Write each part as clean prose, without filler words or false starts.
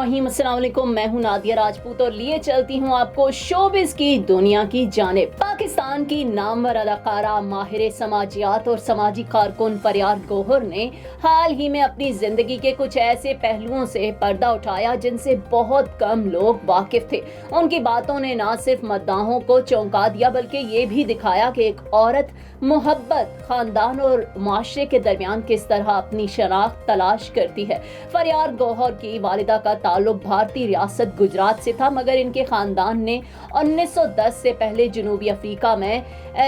الرحیم، السلام علیکم، میں ہوں نادیہ راجپوت اور لیے چلتی ہوں آپ کو شوبز کی دنیا کی جانب۔ پاکستان کی نامور اداکارہ، ماہر سماجیات اور سماجی کارکن فریال گوہر نے حال ہی میں اپنی زندگی کے کچھ ایسے پہلوؤں سے پردہ اٹھایا جن سے بہت کم لوگ واقف تھے۔ ان کی باتوں نے نہ صرف مداحوں کو چونکا دیا بلکہ یہ بھی دکھایا کہ ایک عورت محبت، خاندان اور معاشرے کے درمیان کس طرح اپنی شناخت تلاش کرتی ہے۔ فریال گوہر کی والدہ کا تعلق بھارتی ریاست گجرات سے تھا، مگر ان کے خاندان نے 1910 سے پہلے جنوبی افریقہ میں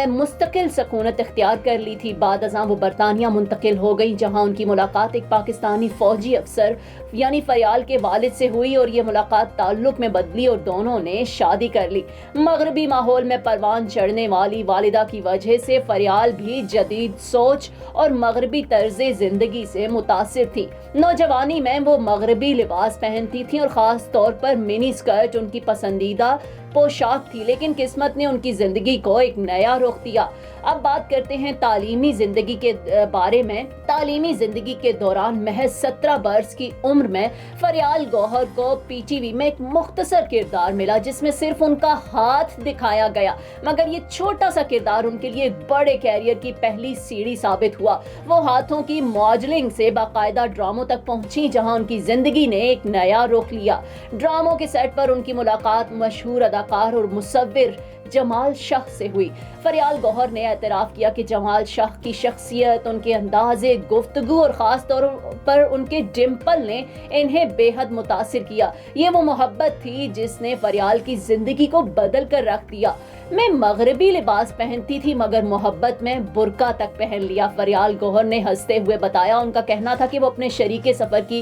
مستقل سکونت اختیار کر لی تھی۔ بعد ازاں وہ برطانیہ منتقل ہو گئی، جہاں ان کی ملاقات ایک پاکستانی فوجی افسر یعنی فریال کے والد سے ہوئی اور یہ ملاقات تعلق میں بدلی اور دونوں نے شادی کر لی۔ مغربی ماحول میں پروان چڑھنے والی والدہ کی وجہ سے فریال بھی جدید سوچ اور مغربی طرز زندگی سے متاثر تھی۔ نوجوانی میں وہ مغربی لباس پہنتی تھیں اور خاص طور پر منی سکرٹ ان کی پسندیدہ پوشاک تھی، لیکن قسمت نے ان کی زندگی کو ایک نیا رخ دیا۔ اب بات کرتے ہیں تعلیمی زندگی کے بارے میں۔ تعلیمی زندگی کے دوران محض 17 برس کی عمر میں فریال گوہر کو پی ٹی وی میں ایک مختصر کردار ملا جس میں صرف ان کا ہاتھ دکھایا گیا، مگر یہ چھوٹا سا کردار ان کے لیے ایک بڑے کیریئر کی پہلی سیڑھی ثابت ہوا۔ وہ ہاتھوں کی ماڈلنگ سے باقاعدہ ڈراموں تک پہنچی، جہاں ان کی زندگی نے ایک نیا رخ لیا۔ ڈراموں کے سیٹ پر ان کی ملاقات مشہور اداکار اور مصور جمال شاہ سے ہوئی۔ فریال گوہر نے اعتراف کیا کہ جمال شاہ کی شخصیت، ان کے انداز گفتگو اور خاص طور پر ان کے ڈمپل نے انہیں بے حد متاثر کیا۔ یہ وہ محبت تھی جس نے فریال کی زندگی کو بدل کر رکھ دیا۔ میں مغربی لباس پہنتی تھی مگر محبت میں برقع تک پہن لیا، فریال گوہر نے ہنستے ہوئے بتایا۔ ان کا کہنا تھا کہ وہ اپنے شریک سفر کی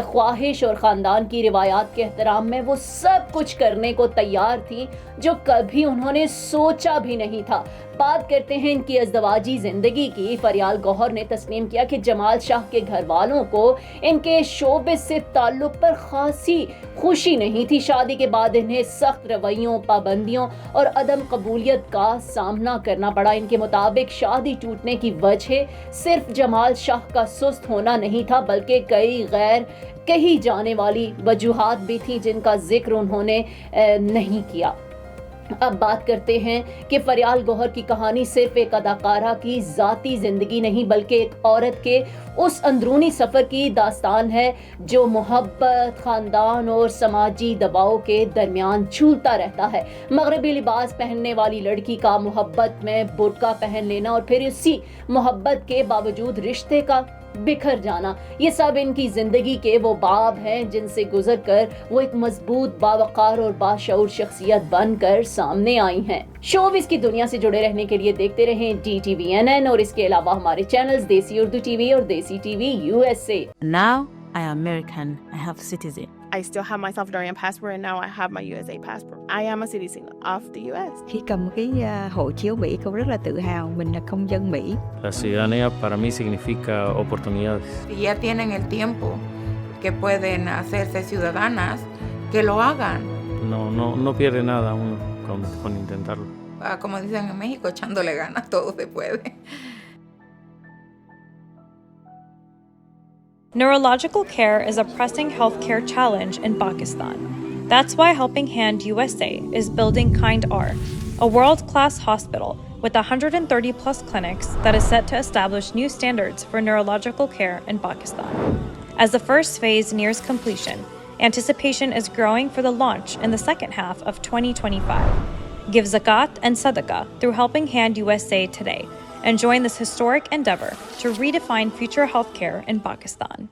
خواہش اور خاندان کی روایات کے احترام میں وہ سب کچھ کرنے کو تیار تھی جو کبھی انہوں نے سوچا بھی نہیں تھا۔ بات کرتے ہیں ان کی ازدواجی زندگی کی۔ فریال گوہر نے تسلیم کیا کہ جمال شاہ کے گھر والوں کو ان کے شوبز سے تعلق پر خاصی خوشی نہیں تھی۔ شادی کے بعد انہیں سخت رویوں، پابندیوں اور عدم قبولیت کا سامنا کرنا پڑا۔ ان کے مطابق شادی ٹوٹنے کی وجہ صرف جمال شاہ کا سست ہونا نہیں تھا بلکہ کئی غیر کہی جانے والی وجوہات بھی تھیں جن کا ذکر انہوں نے نہیں کیا۔ اب بات کرتے ہیں کہ فریال گوہر کی کہانی صرف ایک اداکارہ کی ذاتی زندگی نہیں بلکہ ایک عورت کے اس اندرونی سفر کی داستان ہے جو محبت، خاندان اور سماجی دباؤ کے درمیان جھولتا رہتا ہے۔ مغربی لباس پہننے والی لڑکی کا محبت میں برقع پہن لینا اور پھر اسی محبت کے باوجود رشتے کا بکھر جانا، یہ سب ان کی زندگی کے وہ باب ہیں جن سے گزر کر وہ ایک مضبوط، باوقار اور باشعور شخصیت بن کر سامنے آئی ہیں۔ شوبز کی دنیا سے جڑے رہنے کے لیے دیکھتے رہیں DTVNN اور اس کے علاوہ ہمارے چینلز دیسی اردو ٹی وی اور دیسی T V USA۔ Now I am American. I have citizen. I still have my Salvadorian passport and now I have my USA passport. I am a citizen of the US. Khi cầm cái hộ chiếu Mỹ, cô rất là tự hào mình là công dân Mỹ. La ciudadanía para mí significa oportunidades. Si ya tienen el tiempo que pueden hacerse ciudadanas, que lo hagan. No pierde nada uno con intentarlo. Como dicen en México, echándole ganas, todo se puede. Neurological care is a pressing healthcare challenge in Pakistan. That's why Helping Hand USA is building Kind R, a world-class hospital with 130-plus clinics that is set to establish new standards for neurological care in Pakistan. As the first phase nears completion, anticipation is growing for the launch in the second half of 2025. Give zakat and sadaqah through Helping Hand USA today and join this historic endeavor to redefine future healthcare in Pakistan.